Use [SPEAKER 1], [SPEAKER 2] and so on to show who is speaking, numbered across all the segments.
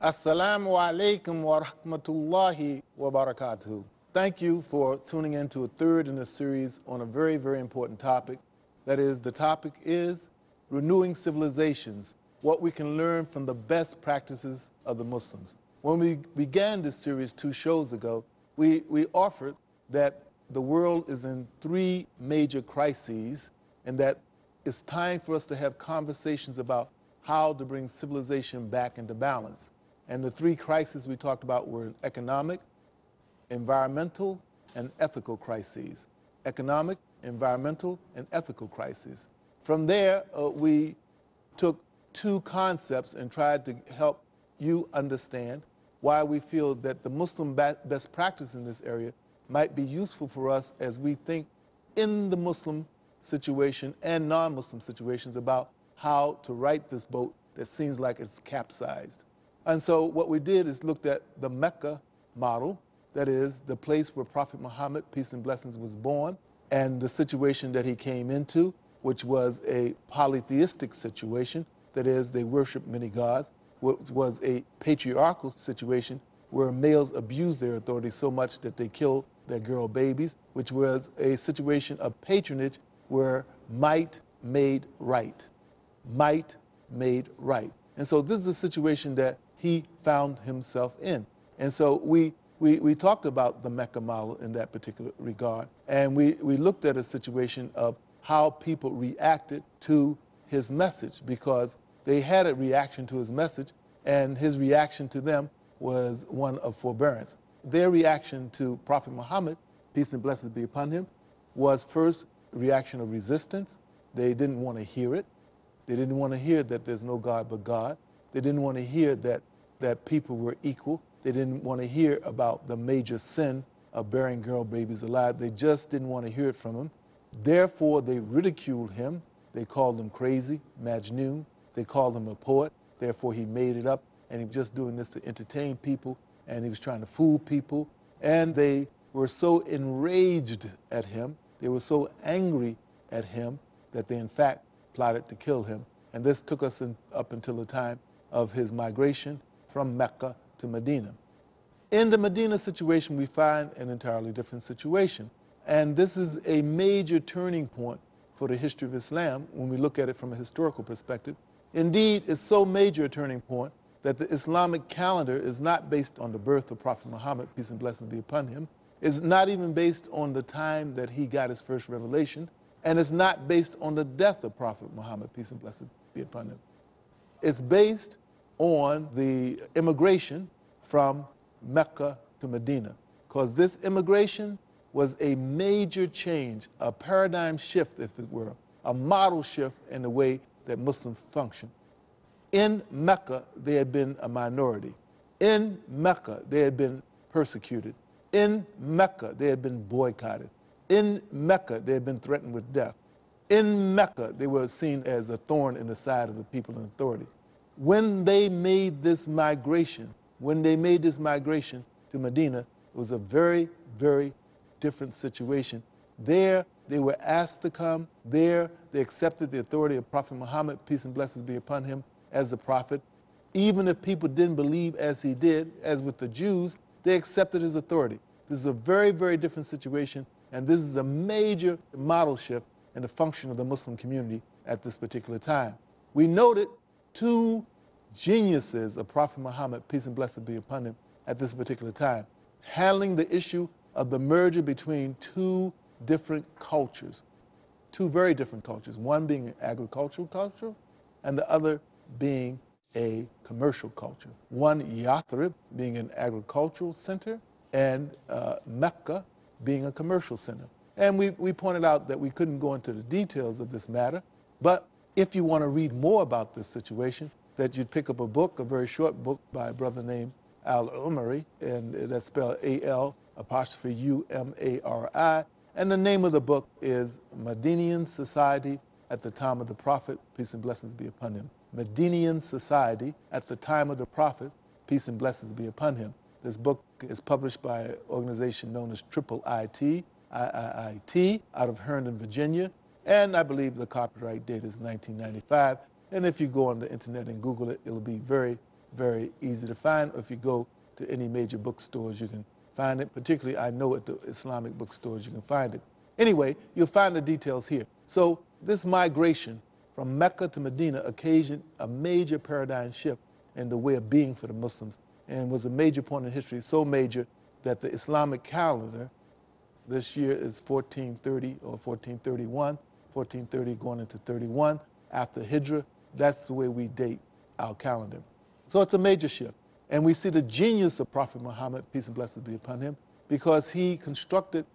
[SPEAKER 1] Assalamu alaikum wa rahmatullahi wa barakatuh. Thank you for tuning in to a third in a series on a very, very important topic. That is, the topic is renewing civilizations, what we can learn from the best practices of the Muslims. When we began this series 2 shows ago, we offered that the world is in 3 major crises and that it's time for us to have conversations about how to bring civilization back into balance. And the 3 crises we talked about were economic, environmental, and ethical crises. Economic, environmental, and ethical crises. From there, we took 2 concepts and tried to help you understand why we feel that the Muslim best practice in this area might be useful for us as we think in the Muslim situation and non-Muslim situations about how to right this boat that seems like it's capsized. And so what we did is looked at the Mecca model, that is the place where Prophet Muhammad, peace and blessings, was born, and the situation that he came into, which was a polytheistic situation, that is they worshiped many gods, which was a patriarchal situation where males abused their authority so much that they killed their girl babies, which was a situation of patronage where might made right. Might made right. And so this is the situation that he found himself in. And so we talked about the Mecca model in that particular regard. And we looked at a situation of how people reacted to his message, because they had a reaction to his message, and his reaction to them was one of forbearance. Their reaction to Prophet Muhammad, peace and blessings be upon him, was first a reaction of resistance. They didn't want to hear it. They didn't want to hear that there's no God but God. They didn't want to hear that people were equal. They didn't want to hear about the major sin of burying girl babies alive. They just didn't want to hear it from him. Therefore, they ridiculed him. They called him crazy, Majnun. They called him a poet. Therefore, he made it up, and he was just doing this to entertain people, and he was trying to fool people. And they were so enraged at him, they were so angry at him, that they in fact plotted to kill him. And this took us up until the time of his migration from Mecca to Medina. In the Medina situation, we find an entirely different situation. And this is a major turning point for the history of Islam when we look at it from a historical perspective. Indeed, it's so major a turning point that the Islamic calendar is not based on the birth of Prophet Muhammad, peace and blessings be upon him. It's not even based on the time that he got his first revelation. And it's not based on the death of Prophet Muhammad, peace and blessings be upon him. It's based on the immigration from Mecca to Medina, because this immigration was a major change, a paradigm shift, if it were, a model shift in the way that Muslims function. In Mecca, they had been a minority. In Mecca, they had been persecuted. In Mecca, they had been boycotted. In Mecca, they had been threatened with death. In Mecca, they were seen as a thorn in the side of the people in authority. When they made this migration, to Medina, it was a very, very different situation. There, they were asked to come. There, they accepted the authority of Prophet Muhammad, peace and blessings be upon him, as the prophet. Even if people didn't believe as he did, as with the Jews, they accepted his authority. This is a very, very different situation, and this is a major model shift in the function of the Muslim community at this particular time. We noted 2 geniuses of Prophet Muhammad, peace and blessings be upon him, at this particular time, handling the issue of the merger between 2 different cultures, 2 very different cultures, one being an agricultural culture and the other being a commercial culture. One, Yathrib, being an agricultural center, and Mecca being a commercial center. And we pointed out that we couldn't go into the details of this matter, but if you want to read more about this situation, that you'd pick up a book, a very short book by a brother named Al-Umari, and that's spelled A-L'-U-M-A-R-I, and the name of the book is Medinian Society at the Time of the Prophet, peace and blessings be upon him. Medinian Society at the Time of the Prophet, peace and blessings be upon him. This book is published by an organization known as IIIT, IIIT, out of Herndon, Virginia, and I believe the copyright date is 1995. And if you go on the internet and Google it, it'll be very, very easy to find. If you go to any major bookstores, you can find it. Particularly, I know at the Islamic bookstores, you can find it. Anyway, you'll find the details here. So this migration from Mecca to Medina occasioned a major paradigm shift in the way of being for the Muslims, and was a major point in history, so major that the Islamic calendar this year is 1430 or 1431, 1430 going into 31 after Hijrah. That's the way we date our calendar. So it's a major shift. And we see the genius of Prophet Muhammad, peace and blessings be upon him, because he constructed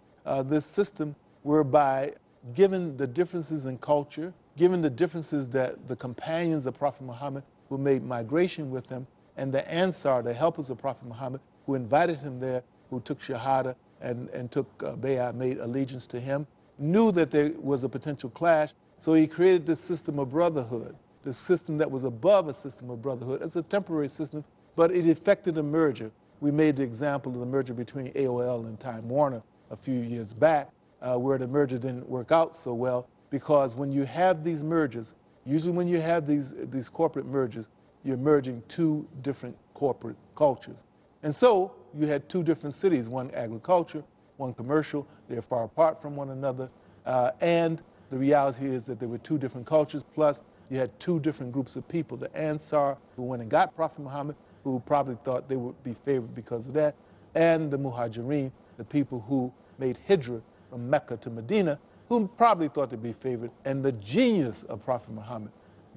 [SPEAKER 1] this system whereby, given the differences in culture, given the differences that the companions of Prophet Muhammad who made migration with him, and the Ansar, the helpers of Prophet Muhammad, who invited him there, who took Shahada and took Bay'ah, made allegiance to him, knew that there was a potential clash, so he created this system of brotherhood, this system that was above a system of brotherhood. It's a temporary system, but it effected a merger. We made the example of the merger between AOL and Time Warner a few years back, where the merger didn't work out so well, because when you have these mergers, usually when you have these corporate mergers, you're merging two different corporate cultures. And so you had two different cities, one agriculture, one commercial. They're far apart from one another. And the reality is that there were two different cultures, plus you had two different groups of people. The Ansar, who went and got Prophet Muhammad, who probably thought they would be favored because of that, and the Muhajireen, the people who made Hijrah from Mecca to Medina, whom probably thought to be favored. And the genius of Prophet Muhammad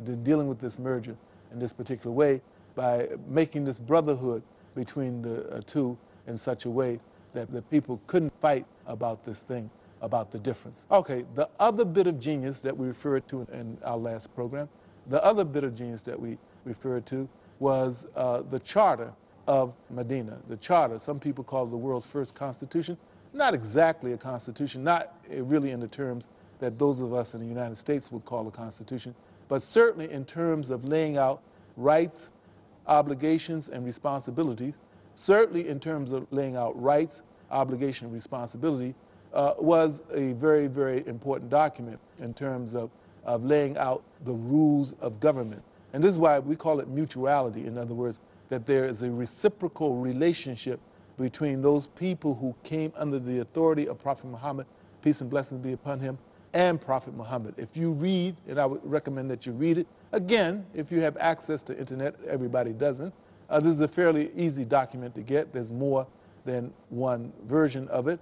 [SPEAKER 1] in dealing with this merger in this particular way, by making this brotherhood between the two in such a way that the people couldn't fight about this thing, about the difference. Okay, the other bit of genius that we referred to in our last program, the other bit of genius that we referred to was the Charter of Medina. The Charter, some people call it the world's first constitution. Not exactly a constitution, not really in the terms that those of us in the United States would call a constitution, but certainly in terms of laying out rights, obligations, and responsibilities, certainly in terms of laying out rights, obligation, and responsibility, was a very, very important document in terms of laying out the rules of government. And this is why we call it mutuality. In other words, that there is a reciprocal relationship between those people who came under the authority of Prophet Muhammad, peace and blessings be upon him, and Prophet Muhammad. If you read, and I would recommend that you read it, again, if you have access to internet, everybody doesn't. This is a fairly easy document to get. There's more than one version of it.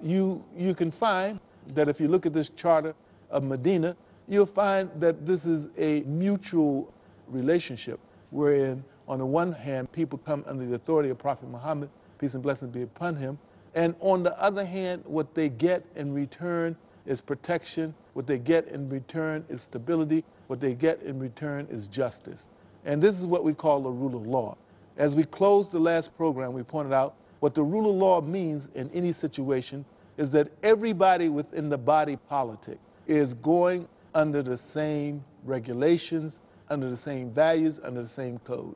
[SPEAKER 1] You can find that if you look at this Charter of Medina, you'll find that this is a mutual relationship wherein, on the one hand, people come under the authority of Prophet Muhammad, peace and blessings be upon him, and on the other hand, what they get in return is protection, what they get in return is stability, what they get in return is justice. And this is what we call the rule of law. As we closed the last program, we pointed out what the rule of law means in any situation is that everybody within the body politic is going under the same regulations, under the same values, under the same code.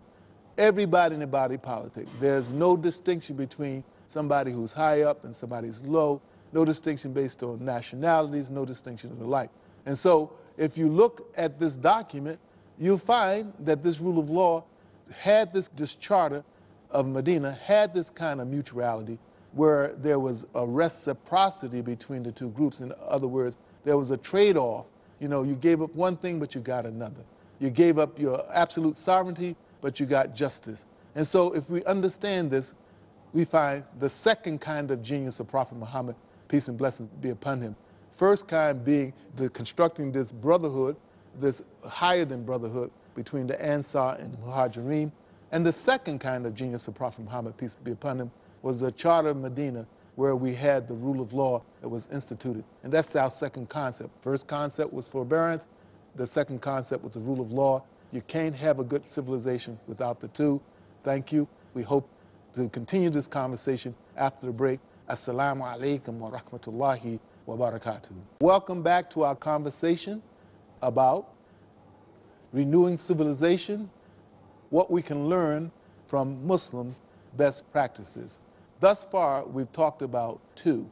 [SPEAKER 1] Everybody in the body politic. There's no distinction between somebody who's high up and somebody who's low, no distinction based on nationalities, no distinction of the like. And so if you look at this document, you'll find that this rule of law had this Charter of Medina, had this kind of mutuality where there was a reciprocity between the two groups. In other words, there was a trade-off. You know, you gave up one thing, but you got another. You gave up your absolute sovereignty, but you got justice. And so if we understand this, we find the second kind of genius of Prophet Muhammad, peace and blessings be upon him. First kind being the constructing this brotherhood, this higher than brotherhood between the Ansar and the Muhajireen. And the second kind of genius of Prophet Muhammad, peace be upon him, was the Charter of Medina, where we had the rule of law that was instituted. And that's our second concept. First concept was forbearance. The second concept was the rule of law. You can't have a good civilization without the two. Thank you. We hope to continue this conversation after the break. Assalamu alaikum wa rahmatullahi wa barakatuh. Welcome back to our conversation about renewing civilization, what we can learn from Muslims' best practices. Thus far, we've talked about two.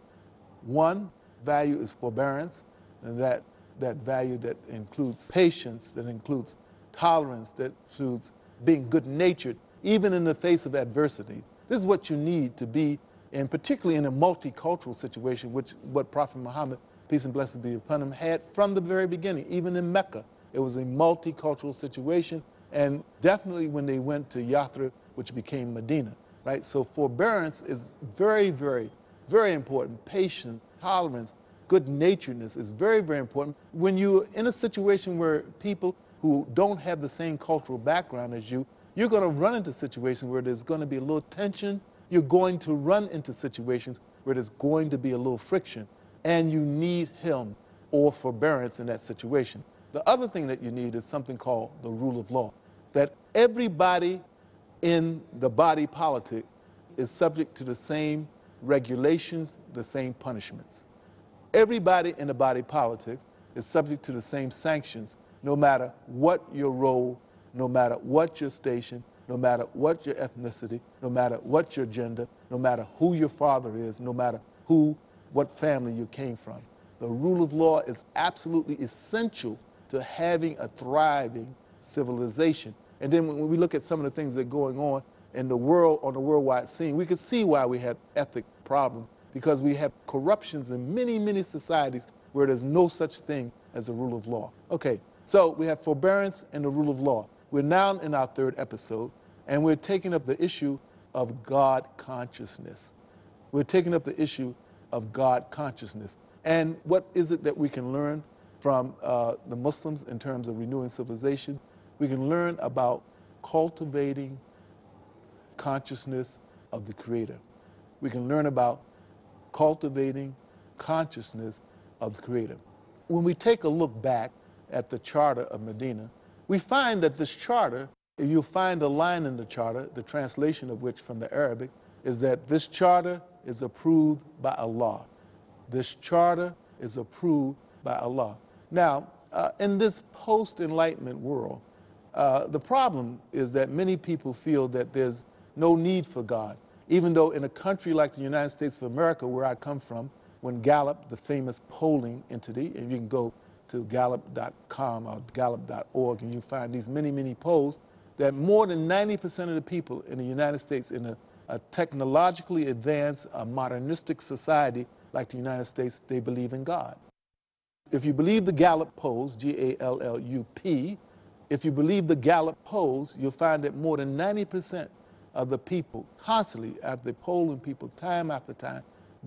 [SPEAKER 1] One value is forbearance, and that value that includes patience, that includes tolerance, that includes being good-natured, even in the face of adversity. This is what you need to be, and particularly in a multicultural situation, which what Prophet Muhammad, peace and blessings be upon him, had from the very beginning. Even in Mecca, it was a multicultural situation, and definitely when they went to Yathrib, which became Medina, right? So forbearance is very, very, very important. Patience, tolerance, good-naturedness is very, very important. When you're in a situation where people who don't have the same cultural background as you, you're going to run into situations where there's going to be a little tension. You're going to run into situations where there's going to be a little friction, and you need him or forbearance in that situation. The other thing that you need is something called the rule of law, that everybody in the body politic is subject to the same regulations, the same punishments. Everybody in the body politics is subject to the same sanctions, no matter what your role, no matter what your station, no matter what your ethnicity, no matter what your gender, no matter who your father is, no matter what family you came from. The rule of law is absolutely essential to having a thriving civilization. And then when we look at some of the things that are going on in the world, on the worldwide scene, we can see why we have ethic problems, because we have corruptions in many, many societies where there's no such thing as the rule of law. Okay, so we have forbearance and the rule of law. We're now in our third episode, and we're taking up the issue of God consciousness. We're taking up the issue of God consciousness. And what is it that we can learn from the Muslims in terms of renewing civilization? We can learn about cultivating consciousness of the Creator. We can learn about cultivating consciousness of the Creator. When we take a look back at the Charter of Medina, we find that this charter, you'll find a line in the charter, the translation of which from the Arabic, is that this charter is approved by Allah. This charter is approved by Allah. Now, in this post-Enlightenment world, the problem is that many people feel that there's no need for God, even though in a country like the United States of America, where I come from, when Gallup, the famous polling entity, and you can go to gallup.com or gallup.org, and you find these many, many polls, that more than 90% of the people in the United States, in a technologically advanced, modernistic society like the United States, they believe in God. If you believe the Gallup polls, G-A-L-L-U-P, if you believe the Gallup polls, you'll find that more than 90% of the people, constantly, after polling people time after time,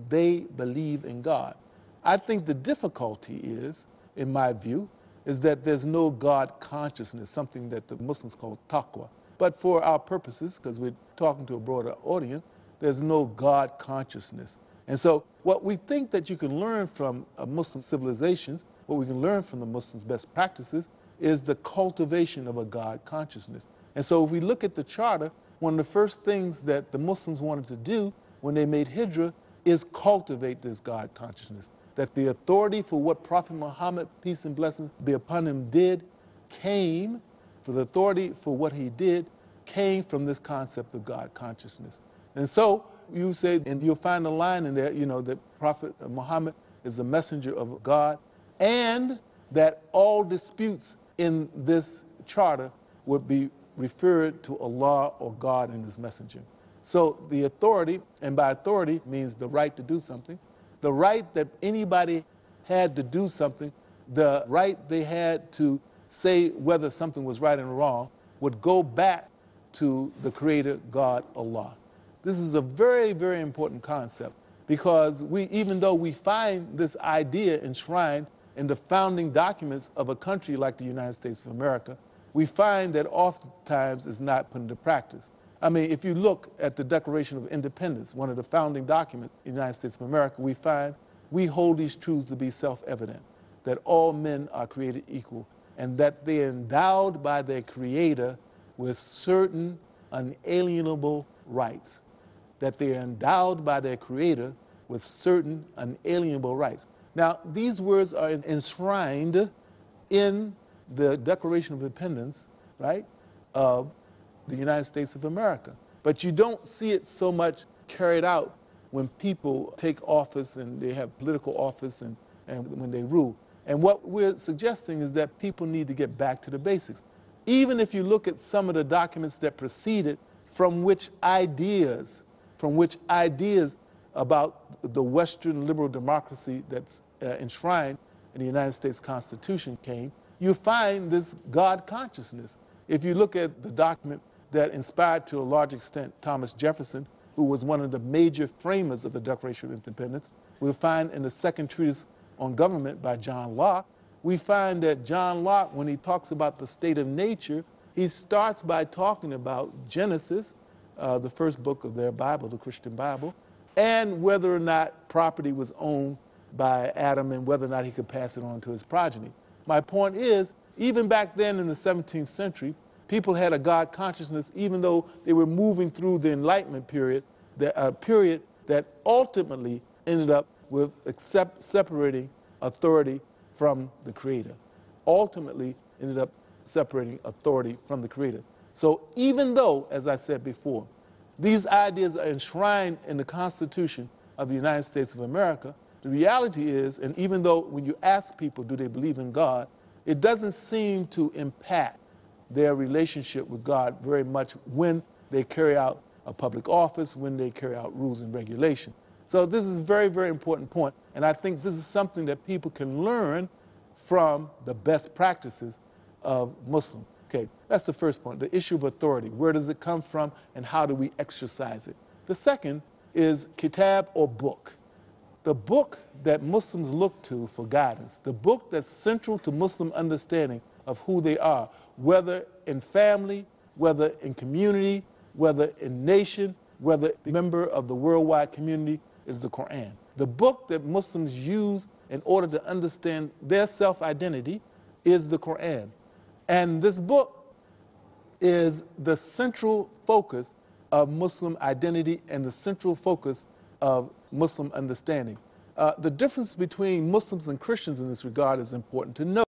[SPEAKER 1] they believe in God. I think the difficulty is, in my view, is that there's no God consciousness, something that the Muslims call taqwa. But for our purposes, because we're talking to a broader audience, there's no God consciousness. And so what we think that you can learn from Muslim civilizations, what we can learn from the Muslims' best practices, is the cultivation of a God consciousness. And so if we look at the charter, one of the first things that the Muslims wanted to do when they made Hijrah is cultivate this God consciousness. That the authority for what Prophet Muhammad, peace and blessings be upon him, did came, for the authority for what he did came from this concept of God consciousness. And so you say, and you'll find a line in there, you know, that Prophet Muhammad is a messenger of God, and that all disputes in this charter would be referred to Allah or God and his messenger. So the authority, and by authority means the right to do something, the right that anybody had to do something, the right they had to say whether something was right and wrong, would go back to the Creator, God, Allah. This is a very, very important concept, because even though we find this idea enshrined in the founding documents of a country like the United States of America, we find that oftentimes it's not put into practice. I mean, if you look at the Declaration of Independence, one of the founding documents of the United States of America, we find we hold these truths to be self-evident, that all men are created equal, and that they are endowed by their Creator with certain unalienable rights. That they are endowed by their Creator with certain unalienable rights. Now, these words are enshrined in the Declaration of Independence, right, of the United States of America. But you don't see it so much carried out when people take office and they have political office and when they rule. And what we're suggesting is that people need to get back to the basics. Even if you look at some of the documents that preceded, from which ideas about the Western liberal democracy that's enshrined in the United States Constitution came, you find this God consciousness. If you look at the document that inspired to a large extent Thomas Jefferson, who was one of the major framers of the Declaration of Independence, we'll find in the second treatise on government by John Locke, we find that John Locke, when he talks about the state of nature, he starts by talking about Genesis, the first book of their Bible, the Christian Bible, and whether or not property was owned by Adam and whether or not he could pass it on to his progeny. My point is, even back then in the 17th century, people had a God consciousness even though they were moving through the Enlightenment period, a period that ultimately ended up with separating authority from the Creator. Ultimately ended up separating authority from the Creator. So even though, as I said before, these ideas are enshrined in the Constitution of the United States of America, the reality is, and even though when you ask people do they believe in God, it doesn't seem to impact their relationship with God very much when they carry out a public office, when they carry out rules and regulation. So this is a very, very important point, and I think this is something that people can learn from the best practices of Muslims. Okay, that's the first point, the issue of authority. Where does it come from and how do we exercise it? The second is kitab or book. The book that Muslims look to for guidance, the book that's central to Muslim understanding of who they are, whether in family, whether in community, whether in nation, whether a member of the worldwide community, is the Quran. The book that Muslims use in order to understand their self-identity is the Quran. And this book is the central focus of Muslim identity and the central focus of Muslim understanding. The difference between Muslims and Christians in this regard is important to note.